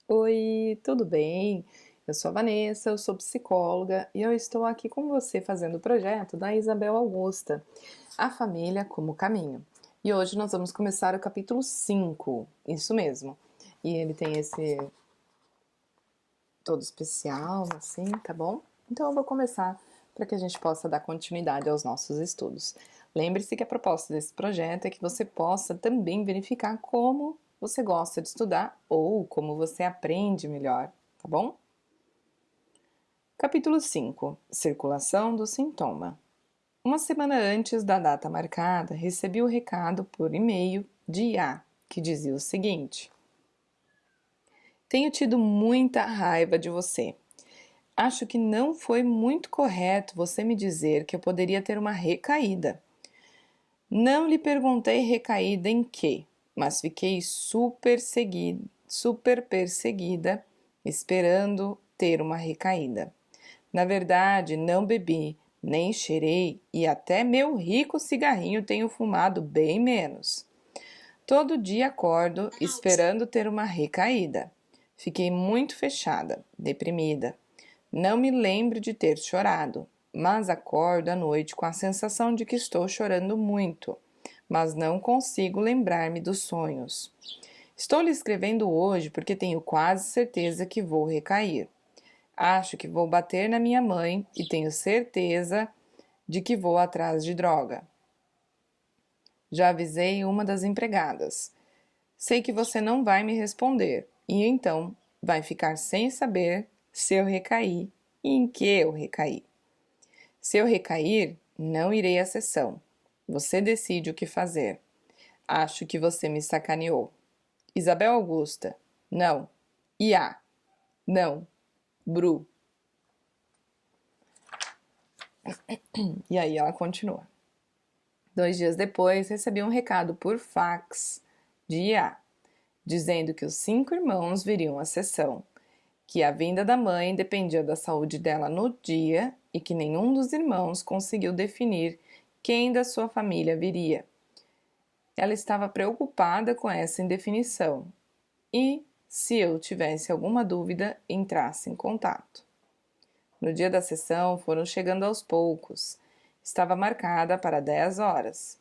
Oi, tudo bem? Eu sou a Vanessa, eu sou psicóloga e eu estou aqui com você fazendo o projeto da Isabel Augusta, A Família como Caminho. E hoje nós vamos começar o capítulo 5, isso mesmo. E ele tem esse todo especial, assim, tá bom? Então eu vou começar para que a gente possa dar continuidade aos nossos estudos. Lembre-se que a proposta desse projeto é que você possa também verificar como você gosta de estudar ou como você aprende melhor, tá bom? Capítulo 5. Circulação do sintoma. Uma semana antes da data marcada, recebi o recado por e-mail de IA, que dizia o seguinte: Tenho tido muita raiva de você. Acho que não foi muito correto você me dizer que eu poderia ter uma recaída. Não lhe perguntei recaída em quê, mas fiquei super perseguida, esperando ter uma recaída. Na verdade, não bebi, nem cheirei e até meu rico cigarrinho tenho fumado bem menos. Todo dia acordo esperando ter uma recaída. Fiquei muito fechada, deprimida. Não me lembro de ter chorado, mas acordo à noite com a sensação de que estou chorando muito, mas não consigo lembrar-me dos sonhos. Estou lhe escrevendo hoje porque tenho quase certeza que vou recair. Acho que vou bater na minha mãe e tenho certeza de que vou atrás de droga. Já avisei uma das empregadas. Sei que você não vai me responder e então vai ficar sem saber se eu recaí e em que eu recaí. Se eu recair, não irei à sessão. Você decide o que fazer. Acho que você me sacaneou. Isabel Augusta. Não. Ia. Não. Bru. E aí ela continua. 2 dias depois, recebi um recado por fax de Ia, dizendo que os 5 irmãos viriam à sessão, que a vinda da mãe dependia da saúde dela no dia e que nenhum dos irmãos conseguiu definir quem da sua família viria. Ela estava preocupada com essa indefinição e, se eu tivesse alguma dúvida, entrasse em contato. No dia da sessão foram chegando aos poucos. Estava marcada para 10 horas.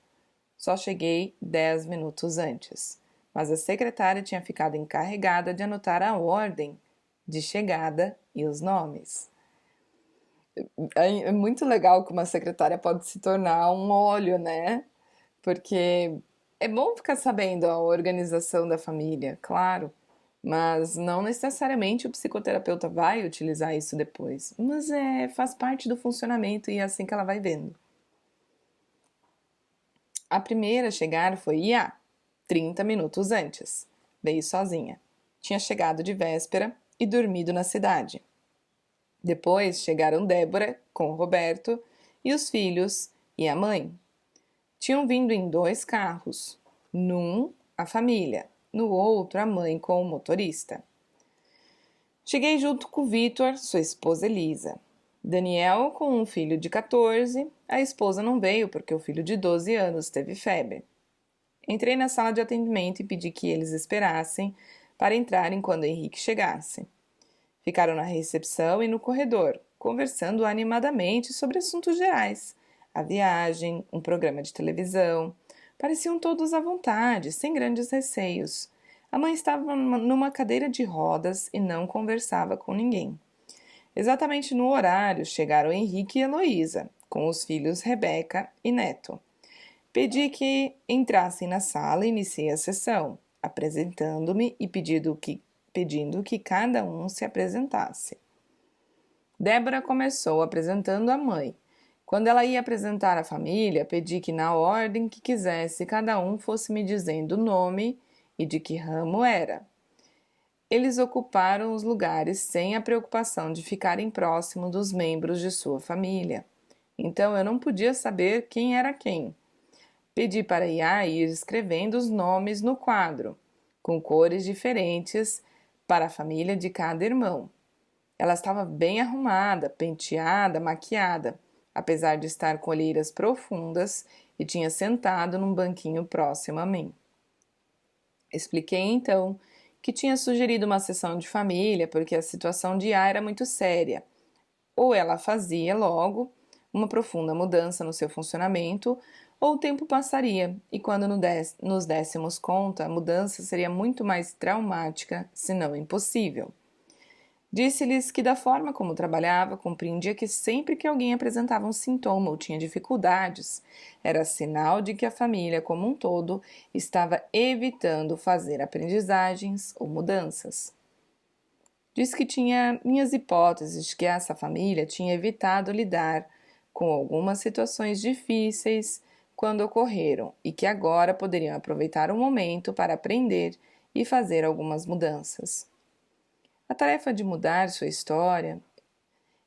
Só cheguei 10 minutos antes, mas a secretária tinha ficado encarregada de anotar a ordem de chegada e os nomes. É muito legal que uma secretária pode se tornar um olho, né? Porque é bom ficar sabendo a organização da família, claro, mas não necessariamente o psicoterapeuta vai utilizar isso depois. Mas faz parte do funcionamento e é assim que ela vai vendo. A primeira a chegar foi Ia, 30 minutos antes. Veio sozinha. Tinha chegado de véspera e dormido na cidade. Depois chegaram Débora, com o Roberto, e os filhos e a mãe. Tinham vindo em 2 carros. Num, a família. No outro, a mãe com o motorista. Cheguei junto com Vitor, sua esposa Elisa. Daniel com um filho de 14. A esposa não veio porque o filho de 12 anos teve febre. Entrei na sala de atendimento e pedi que eles esperassem para entrarem quando Henrique chegasse. Ficaram na recepção e no corredor, conversando animadamente sobre assuntos gerais. A viagem, um programa de televisão. Pareciam todos à vontade, sem grandes receios. A mãe estava numa cadeira de rodas e não conversava com ninguém. Exatamente no horário chegaram Henrique e Heloísa, com os filhos Rebeca e Neto. Pedi que entrassem na sala e iniciei a sessão, apresentando-me e pedindo que cada um se apresentasse. Débora começou apresentando a mãe. Quando ela ia apresentar a família, pedi que, na ordem que quisesse, cada um fosse me dizendo o nome e de que ramo era. Eles ocuparam os lugares sem a preocupação de ficarem próximo dos membros de sua família. Então eu não podia saber quem era quem. Pedi para Iá ir escrevendo os nomes no quadro, com cores diferentes para a família de cada irmão. Ela estava bem arrumada, penteada, maquiada, apesar de estar com olheiras profundas e tinha sentado num banquinho próximo a mim. Expliquei então que tinha sugerido uma sessão de família porque a situação de Iá era muito séria. Ou ela fazia logo uma profunda mudança no seu funcionamento, ou o tempo passaria e quando nos dessemos conta, a mudança seria muito mais traumática, se não impossível. Disse-lhes que, da forma como trabalhava, compreendia que sempre que alguém apresentava um sintoma ou tinha dificuldades, era sinal de que a família como um todo estava evitando fazer aprendizagens ou mudanças. Disse que tinha minhas hipóteses de que essa família tinha evitado lidar com algumas situações difíceis quando ocorreram e que agora poderiam aproveitar o momento para aprender e fazer algumas mudanças. A tarefa de mudar sua história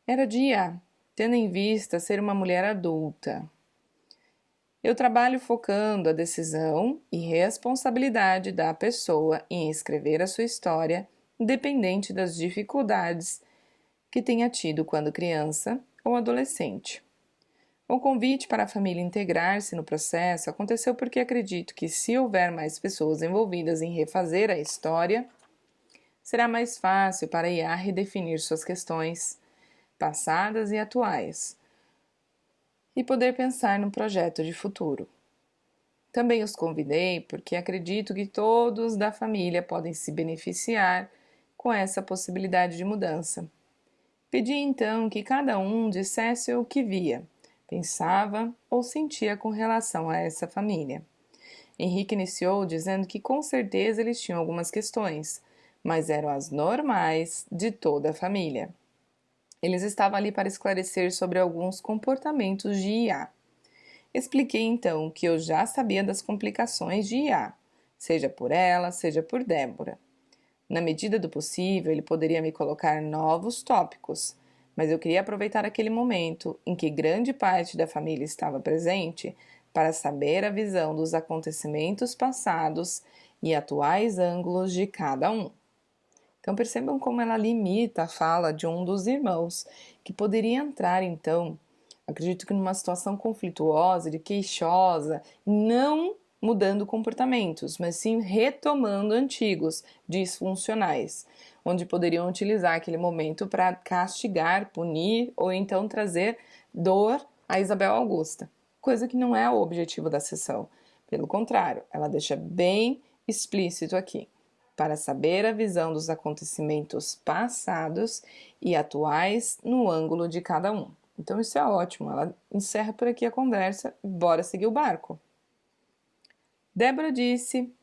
era de Iá, tendo em vista ser uma mulher adulta. Eu trabalho focando a decisão e responsabilidade da pessoa em escrever a sua história, independente das dificuldades que tenha tido quando criança ou adolescente. O convite para a família integrar-se no processo aconteceu porque acredito que, se houver mais pessoas envolvidas em refazer a história, será mais fácil para Iá redefinir suas questões passadas e atuais e poder pensar num projeto de futuro. Também os convidei porque acredito que todos da família podem se beneficiar com essa possibilidade de mudança. Pedi então que cada um dissesse o que via, pensava ou sentia com relação a essa família. Henrique iniciou dizendo que com certeza eles tinham algumas questões, mas eram as normais de toda a família. Eles estavam ali para esclarecer sobre alguns comportamentos de Iá. Expliquei então que eu já sabia das complicações de Iá, seja por ela, seja por Débora. Na medida do possível, ele poderia me colocar novos tópicos, mas eu queria aproveitar aquele momento em que grande parte da família estava presente para saber a visão dos acontecimentos passados e atuais ângulos de cada um. Então percebam como ela limita a fala de um dos irmãos, que poderia entrar então, acredito que numa situação conflituosa, de queixosa, não mudando comportamentos, mas sim retomando antigos, disfuncionais, onde poderiam utilizar aquele momento para castigar, punir ou então trazer dor a Isabel Augusta, coisa que não é o objetivo da sessão. Pelo contrário, ela deixa bem explícito aqui, para saber a visão dos acontecimentos passados e atuais no ângulo de cada um. Então isso é ótimo, ela encerra por aqui a conversa e bora seguir o barco. Débora disse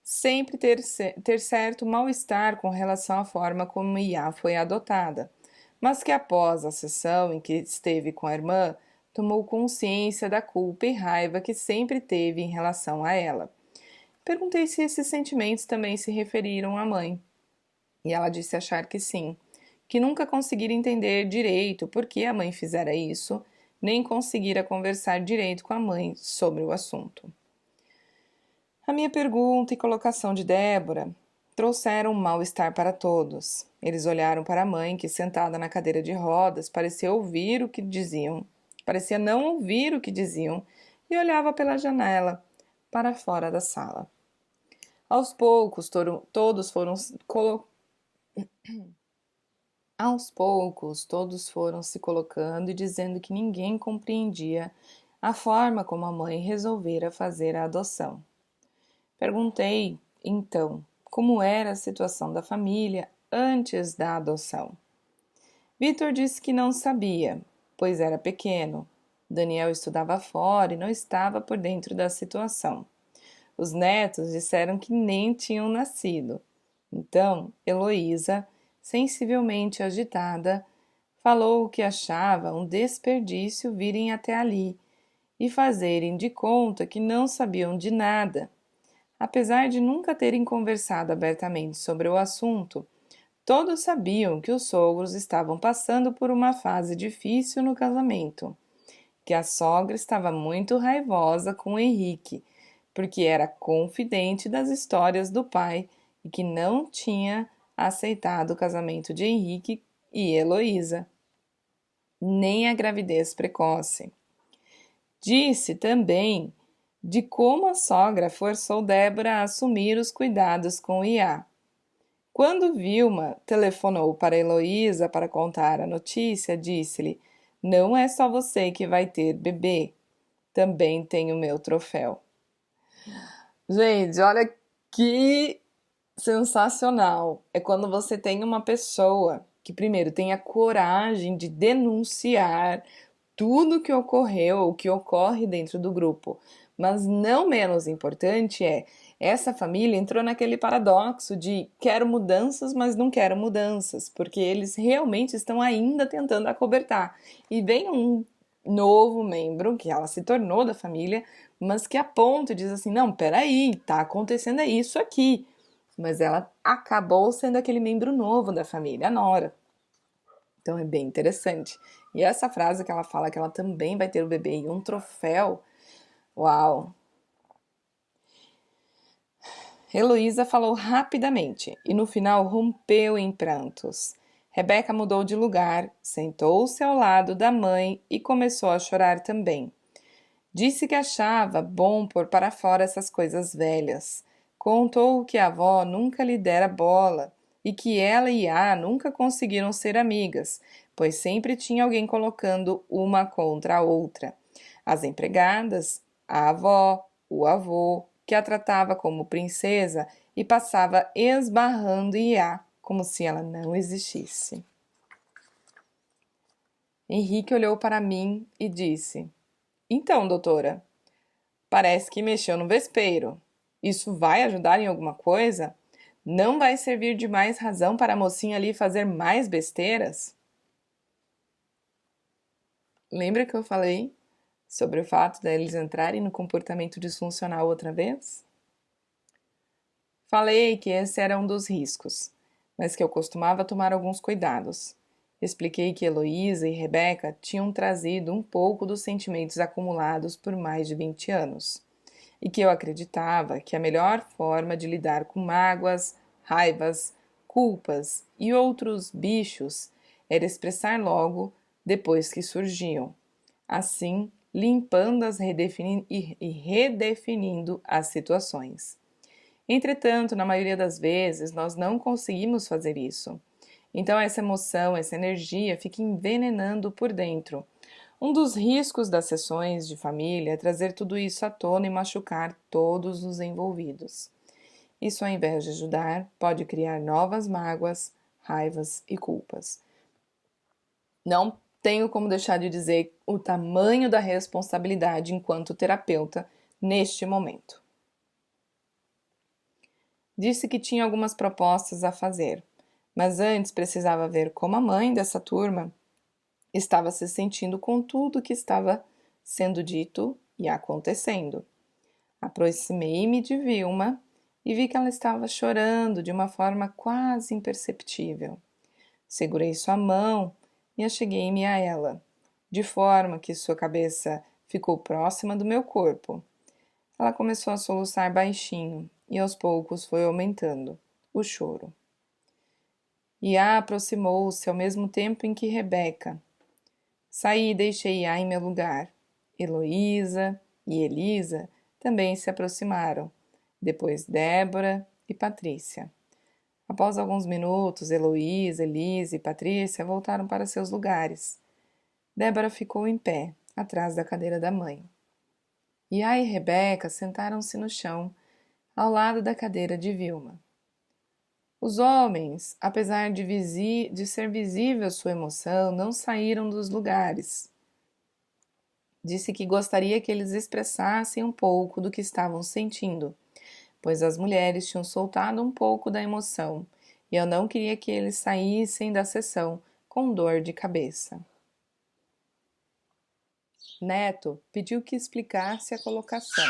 sempre ter certo mal-estar com relação à forma como Iá foi adotada, mas que após a sessão em que esteve com a irmã, tomou consciência da culpa e raiva que sempre teve em relação a ela. Perguntei se esses sentimentos também se referiram à mãe, e ela disse achar que sim, que nunca conseguira entender direito por que a mãe fizera isso, nem conseguira conversar direito com a mãe sobre o assunto. A minha pergunta e colocação de Débora trouxeram um mal-estar para todos. Eles olharam para a mãe, que sentada na cadeira de rodas parecia não ouvir o que diziam, e olhava pela janela para fora da sala. Aos poucos, todos foram se colocando e dizendo que ninguém compreendia a forma como a mãe resolvera fazer a adoção. Perguntei, então, como era a situação da família antes da adoção. Vitor disse que não sabia, pois era pequeno. Daniel estudava fora e não estava por dentro da situação. Os netos disseram que nem tinham nascido. Então, Heloísa, sensivelmente agitada, falou que achava um desperdício virem até ali e fazerem de conta que não sabiam de nada. Apesar de nunca terem conversado abertamente sobre o assunto, todos sabiam que os sogros estavam passando por uma fase difícil no casamento, que a sogra estava muito raivosa com Henrique, porque era confidente das histórias do pai e que não tinha aceitado o casamento de Henrique e Heloísa, nem a gravidez precoce. Disse também de como a sogra forçou Débora a assumir os cuidados com Iá. Quando Vilma telefonou para Heloísa para contar a notícia, disse-lhe: Não é só você que vai ter bebê, também tem o meu troféu. Gente, olha que sensacional. É quando você tem uma pessoa que, primeiro, tem a coragem de denunciar tudo que ocorreu, o que ocorre dentro do grupo. Mas não menos importante é, essa família entrou naquele paradoxo de quero mudanças, mas não quero mudanças, porque eles realmente estão ainda tentando acobertar. E vem um novo membro, que ela se tornou da família, mas que aponta e diz assim: não, peraí, tá acontecendo isso aqui. Mas ela acabou sendo aquele membro novo da família, a Nora. Então é bem interessante. E essa frase que ela fala que ela também vai ter o bebê e um troféu, uau! Heloísa falou rapidamente e no final rompeu em prantos. Rebeca mudou de lugar, sentou-se ao lado da mãe e começou a chorar também. Disse que achava bom pôr para fora essas coisas velhas. Contou que a avó nunca lhe dera bola e que ela e A nunca conseguiram ser amigas, pois sempre tinha alguém colocando uma contra a outra. As empregadas, a avó, o avô, que a tratava como princesa e passava esbarrando Iá como se ela não existisse. Henrique olhou para mim e disse: Então, doutora, parece que mexeu no vespeiro. Isso vai ajudar em alguma coisa? Não vai servir de mais razão para a mocinha ali fazer mais besteiras? Lembra que eu falei sobre o fato deles entrarem no comportamento disfuncional outra vez? Falei que esse era um dos riscos, mas que eu costumava tomar alguns cuidados. Expliquei que Heloísa e Rebeca tinham trazido um pouco dos sentimentos acumulados por mais de 20 anos, e que eu acreditava que a melhor forma de lidar com mágoas, raivas, culpas e outros bichos era expressar logo depois que surgiam, assim limpando-as e redefinindo as situações. Entretanto, na maioria das vezes, nós não conseguimos fazer isso. Então, essa emoção, essa energia fica envenenando por dentro. Um dos riscos das sessões de família é trazer tudo isso à tona e machucar todos os envolvidos. Isso, ao invés de ajudar, pode criar novas mágoas, raivas e culpas. Não tenho como deixar de dizer o tamanho da responsabilidade enquanto terapeuta neste momento. Disse que tinha algumas propostas a fazer, mas antes precisava ver como a mãe dessa turma estava se sentindo com tudo que estava sendo dito e acontecendo. Aproximei-me de Vilma e vi que ela estava chorando de uma forma quase imperceptível. Segurei sua mão e acheguei-me a ela, de forma que sua cabeça ficou próxima do meu corpo. Ela começou a soluçar baixinho e aos poucos foi aumentando o choro. Iá aproximou-se ao mesmo tempo em que Rebeca. Saí e deixei Iá em meu lugar. Heloísa e Elisa também se aproximaram, depois Débora e Patrícia. Após alguns minutos, Heloísa, Elisa e Patrícia voltaram para seus lugares. Débora ficou em pé, atrás da cadeira da mãe. Iá e Rebeca sentaram-se no chão, ao lado da cadeira de Vilma. Os homens, apesar de ser visível sua emoção, não saíram dos lugares. Disse que gostaria que eles expressassem um pouco do que estavam sentindo, pois as mulheres tinham soltado um pouco da emoção, e eu não queria que eles saíssem da sessão com dor de cabeça. Neto pediu que explicasse a colocação,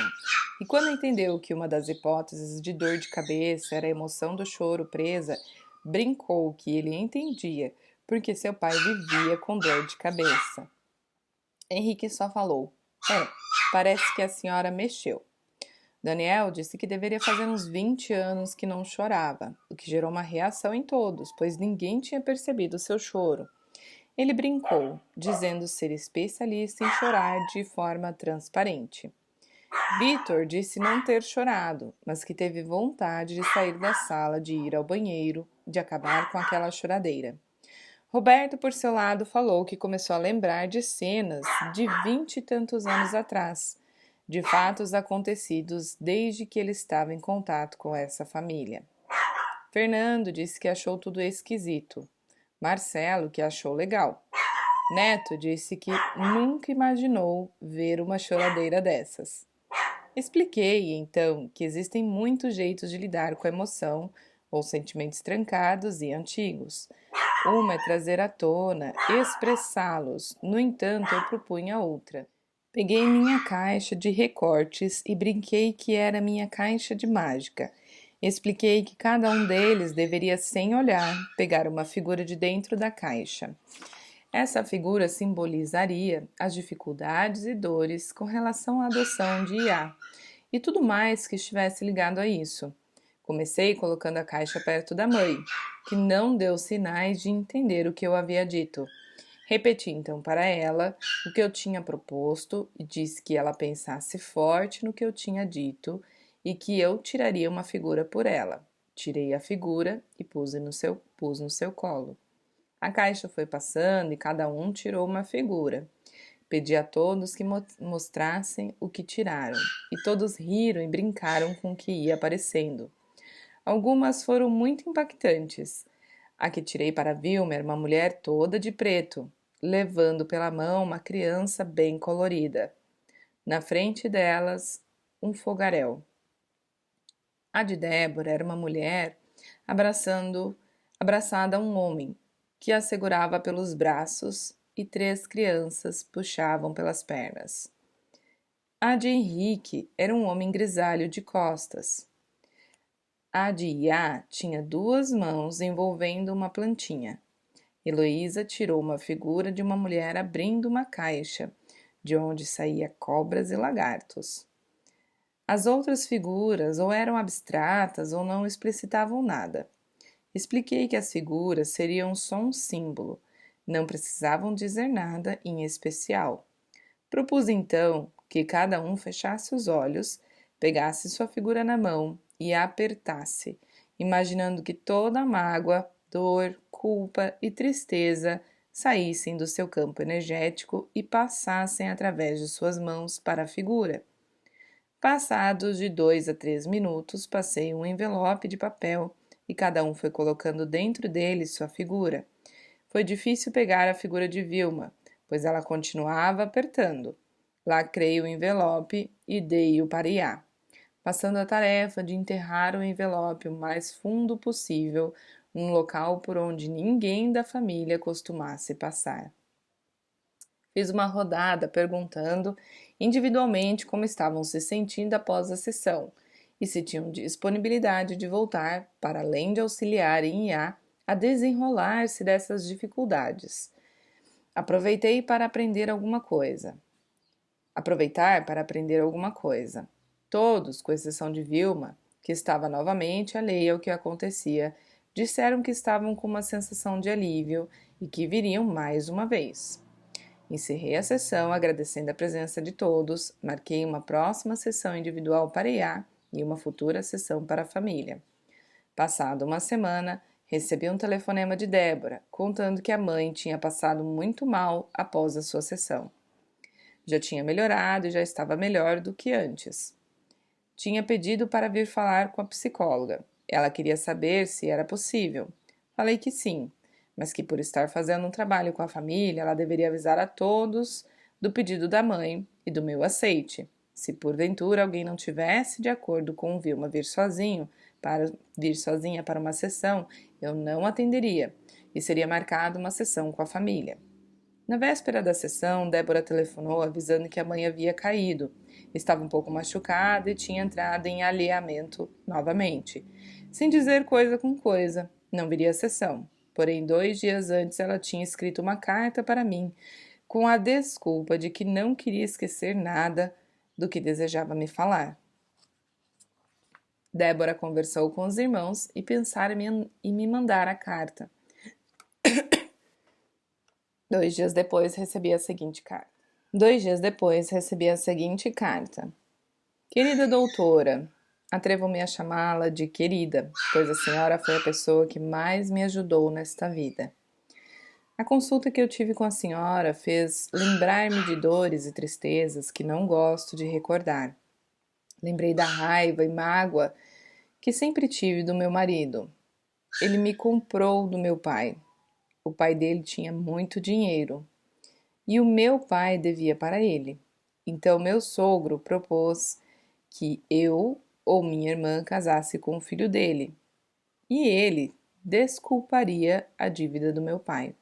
e quando entendeu que uma das hipóteses de dor de cabeça era a emoção do choro presa, brincou que ele entendia, porque seu pai vivia com dor de cabeça. Henrique só falou: parece que a senhora mexeu. Daniel disse que deveria fazer uns 20 anos que não chorava, o que gerou uma reação em todos, pois ninguém tinha percebido seu choro. Ele brincou, dizendo ser especialista em chorar de forma transparente. Vitor disse não ter chorado, mas que teve vontade de sair da sala, de ir ao banheiro de acabar com aquela choradeira. Roberto, por seu lado, falou que começou a lembrar de cenas de 20 e tantos anos atrás, de fatos acontecidos desde que ele estava em contato com essa família. Fernando disse que achou tudo esquisito. Marcelo que achou legal. Neto disse que nunca imaginou ver uma choradeira dessas. Expliquei, então, que existem muitos jeitos de lidar com a emoção ou sentimentos trancados e antigos. Uma é trazer à tona, expressá-los. No entanto, eu propunha outra. Peguei minha caixa de recortes e brinquei que era minha caixa de mágica. Expliquei que cada um deles deveria, sem olhar, pegar uma figura de dentro da caixa. Essa figura simbolizaria as dificuldades e dores com relação à adoção de Iá e tudo mais que estivesse ligado a isso. Comecei colocando a caixa perto da mãe, que não deu sinais de entender o que eu havia dito. Repeti então para ela o que eu tinha proposto e disse que ela pensasse forte no que eu tinha dito e que eu tiraria uma figura por ela. Tirei a figura e pus no seu colo. A caixa foi passando e cada um tirou uma figura. Pedi a todos que mostrassem o que tiraram, e todos riram e brincaram com o que ia aparecendo. Algumas foram muito impactantes. A que tirei para Vilma era uma mulher toda de preto, levando pela mão uma criança bem colorida. Na frente delas, um fogaréu. A de Débora era uma mulher abraçada a um homem, que a segurava pelos braços e 3 crianças puxavam pelas pernas. A de Henrique era um homem grisalho de costas. A de Iá tinha 2 mãos envolvendo uma plantinha. Heloísa tirou uma figura de uma mulher abrindo uma caixa, de onde saía cobras e lagartos. As outras figuras ou eram abstratas ou não explicitavam nada. Expliquei que as figuras seriam só um símbolo, não precisavam dizer nada em especial. Propus então que cada um fechasse os olhos, pegasse sua figura na mão e a apertasse, imaginando que toda a mágoa, dor, culpa e tristeza saíssem do seu campo energético e passassem através de suas mãos para a figura. Passados de 2 a 3 minutos, passei um envelope de papel e cada um foi colocando dentro dele sua figura. Foi difícil pegar a figura de Vilma, pois ela continuava apertando. Lacrei o envelope e dei-o para Iá, passando a tarefa de enterrar o envelope o mais fundo possível, num local por onde ninguém da família costumasse passar. Fiz uma rodada perguntando individualmente como estavam se sentindo após a sessão e se tinham disponibilidade de voltar, para além de auxiliar em Iá, a desenrolar-se dessas dificuldades. Aproveitar para aprender alguma coisa. Todos, com exceção de Vilma, que estava novamente alheia ao que acontecia, disseram que estavam com uma sensação de alívio e que viriam mais uma vez. Encerrei a sessão agradecendo a presença de todos, marquei uma próxima sessão individual para Iá e uma futura sessão para a família. Passada uma semana, recebi um telefonema de Débora, contando que a mãe tinha passado muito mal após a sua sessão. Já tinha melhorado e já estava melhor do que antes. Tinha pedido para vir falar com a psicóloga. Ela queria saber se era possível. Falei que sim, mas que por estar fazendo um trabalho com a família, ela deveria avisar a todos do pedido da mãe e do meu aceite. Se porventura alguém não tivesse de acordo com Vilma vir sozinha para uma sessão, eu não atenderia e seria marcada uma sessão com a família. Na véspera da sessão, Débora telefonou avisando que a mãe havia caído, estava um pouco machucada e tinha entrado em alheamento novamente. Sem dizer coisa com coisa, não viria à sessão. Porém, 2 dias antes ela tinha escrito uma carta para mim, com a desculpa de que não queria esquecer nada do que desejava me falar. Débora conversou com os irmãos e pensaram em me mandar a carta. 2 dias depois recebi a seguinte carta. Querida doutora, Atrevo-me a chamá-la de querida, pois a senhora foi a pessoa que mais me ajudou nesta vida. A consulta que eu tive com a senhora fez lembrar-me de dores e tristezas que não gosto de recordar. Lembrei da raiva e mágoa que sempre tive do meu marido. Ele me comprou do meu pai. O pai dele tinha muito dinheiro e o meu pai devia para ele. Então meu sogro propôs que eu ou minha irmã casasse com o filho dele e ele desculparia a dívida do meu pai.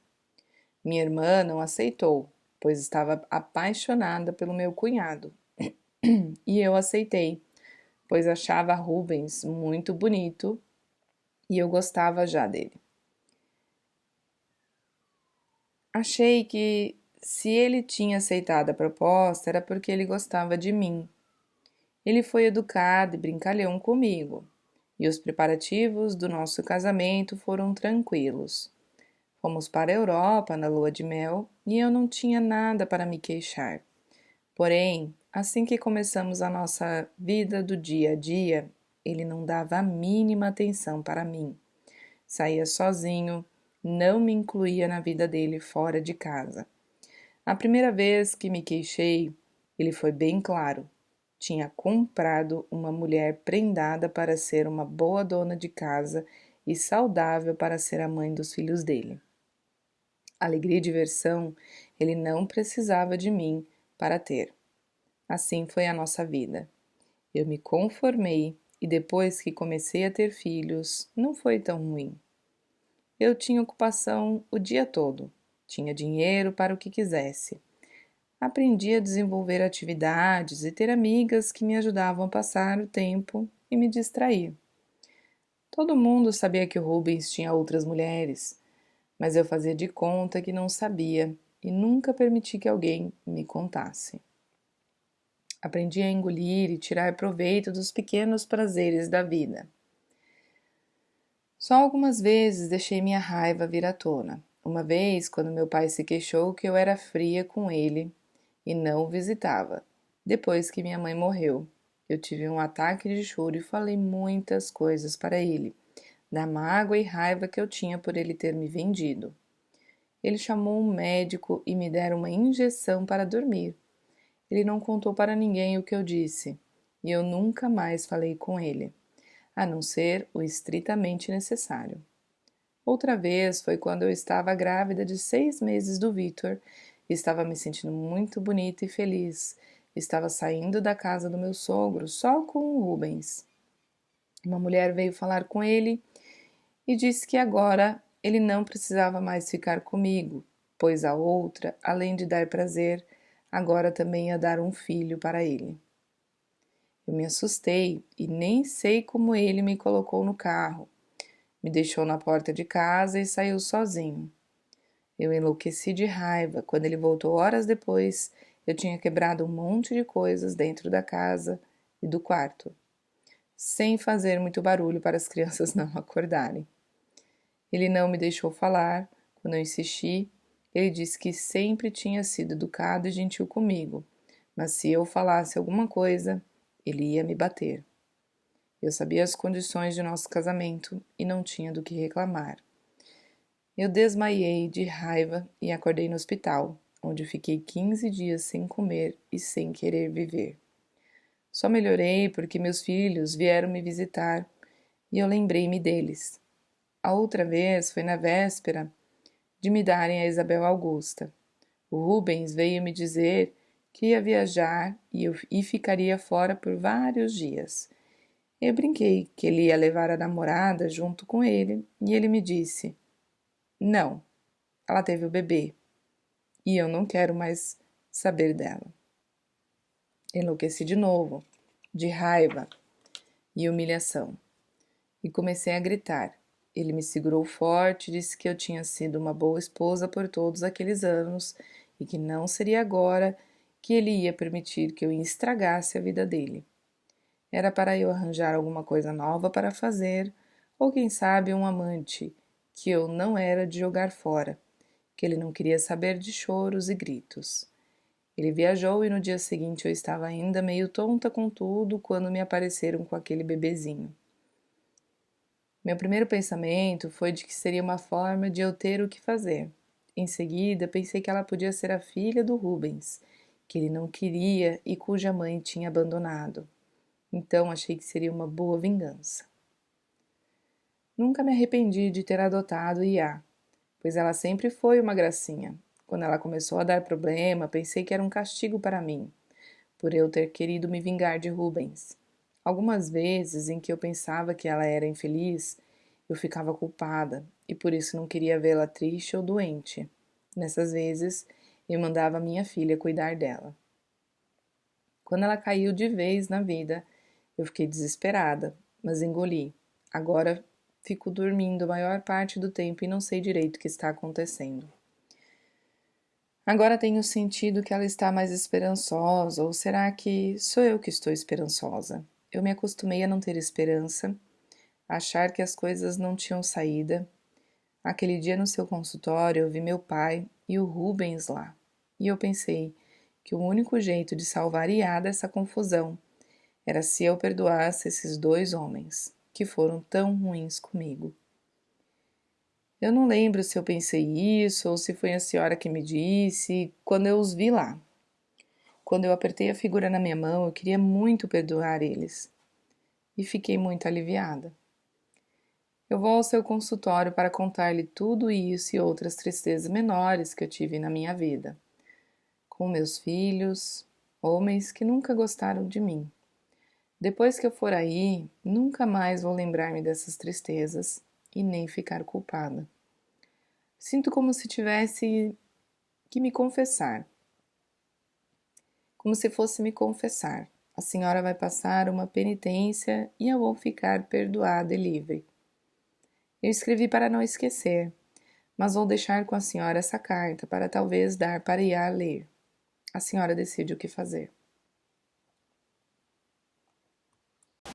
Minha irmã não aceitou, pois estava apaixonada pelo meu cunhado, e eu aceitei, pois achava Rubens muito bonito e eu gostava já dele. Achei que se ele tinha aceitado a proposta era porque ele gostava de mim. Ele foi educado e brincalhão comigo, e os preparativos do nosso casamento foram tranquilos. Fomos para a Europa na lua de mel e eu não tinha nada para me queixar. Porém, assim que começamos a nossa vida do dia a dia, ele não dava a mínima atenção para mim. Saía sozinho, não me incluía na vida dele fora de casa. A primeira vez que me queixei, ele foi bem claro. Tinha comprado uma mulher prendada para ser uma boa dona de casa e saudável para ser a mãe dos filhos dele. Alegria e diversão ele não precisava de mim para ter. Assim foi a nossa vida. Eu me conformei e depois que comecei a ter filhos, não foi tão ruim. Eu tinha ocupação o dia todo, tinha dinheiro para o que quisesse. Aprendi a desenvolver atividades e ter amigas que me ajudavam a passar o tempo e me distrair. Todo mundo sabia que o Rubens tinha outras mulheres, mas eu fazia de conta que não sabia e nunca permiti que alguém me contasse. Aprendi a engolir e tirar proveito dos pequenos prazeres da vida. Só algumas vezes deixei minha raiva vir à tona. Uma vez, quando meu pai se queixou que eu era fria com ele e não o visitava. Depois que minha mãe morreu, eu tive um ataque de choro e falei muitas coisas para ele, da mágoa e raiva que eu tinha por ele ter me vendido. Ele chamou um médico e me deram uma injeção para dormir. Ele não contou para ninguém o que eu disse, e eu nunca mais falei com ele, a não ser o estritamente necessário. Outra vez foi quando eu estava grávida de 6 meses do Victor, estava me sentindo muito bonita e feliz. Estava saindo da casa do meu sogro só com o Rubens. Uma mulher veio falar com ele e disse que agora ele não precisava mais ficar comigo, pois a outra, além de dar prazer, agora também ia dar um filho para ele. Eu me assustei e nem sei como ele me colocou no carro. Me deixou na porta de casa e saiu sozinho. Eu enlouqueci de raiva. Quando ele voltou horas depois, eu tinha quebrado um monte de coisas dentro da casa e do quarto, sem fazer muito barulho para as crianças não acordarem. Ele não me deixou falar. Quando eu insisti, ele disse que sempre tinha sido educado e gentil comigo, mas se eu falasse alguma coisa, ele ia me bater. Eu sabia as condições de nosso casamento e não tinha do que reclamar. Eu desmaiei de raiva e acordei no hospital, onde fiquei 15 dias sem comer e sem querer viver. Só melhorei porque meus filhos vieram me visitar e eu lembrei-me deles. A outra vez foi na véspera de me darem a Isabel Augusta. O Rubens veio me dizer que ia viajar e ficaria fora por vários dias. Eu brinquei que ele ia levar a namorada junto com ele e ele me disse: não, ela teve o bebê e eu não quero mais saber dela. Enlouqueci de novo, de raiva e humilhação, e comecei a gritar. Ele me segurou forte, disse que eu tinha sido uma boa esposa por todos aqueles anos e que não seria agora que ele ia permitir que eu estragasse a vida dele. Era para eu arranjar alguma coisa nova para fazer, ou quem sabe um amante, que eu não era de jogar fora, que ele não queria saber de choros e gritos. Ele viajou e no dia seguinte eu estava ainda meio tonta com tudo quando me apareceram com aquele bebezinho. Meu primeiro pensamento foi de que seria uma forma de eu ter o que fazer. Em seguida, pensei que ela podia ser a filha do Rubens, que ele não queria e cuja mãe tinha abandonado. Então achei que seria uma boa vingança. Nunca me arrependi de ter adotado Iá, pois ela sempre foi uma gracinha. Quando ela começou a dar problema, pensei que era um castigo para mim, por eu ter querido me vingar de Rubens. Algumas vezes em que eu pensava que ela era infeliz, eu ficava culpada e por isso não queria vê-la triste ou doente. Nessas vezes, eu mandava minha filha cuidar dela. Quando ela caiu de vez na vida, eu fiquei desesperada, mas engoli. Agora fico dormindo a maior parte do tempo e não sei direito o que está acontecendo. Agora tenho sentido que ela está mais esperançosa, ou será que sou eu que estou esperançosa? Eu me acostumei a não ter esperança, a achar que as coisas não tinham saída. Aquele dia no seu consultório eu vi meu pai e o Rubens lá, e eu pensei que o único jeito de salvar Iá dessa confusão era se eu perdoasse esses dois homens, que foram tão ruins comigo. Eu não lembro se eu pensei isso ou se foi a senhora que me disse quando eu os vi lá. Quando eu apertei a figura na minha mão, eu queria muito perdoar eles e fiquei muito aliviada. Eu vou ao seu consultório para contar-lhe tudo isso e outras tristezas menores que eu tive na minha vida, com meus filhos, homens que nunca gostaram de mim. Depois que eu for aí, nunca mais vou lembrar-me dessas tristezas e nem ficar culpada. Sinto como se tivesse que me confessar. Como se fosse me confessar. A senhora vai passar uma penitência e eu vou ficar perdoada e livre. Eu escrevi para não esquecer, mas vou deixar com a senhora essa carta para talvez dar para Iá ler. A senhora decide o que fazer.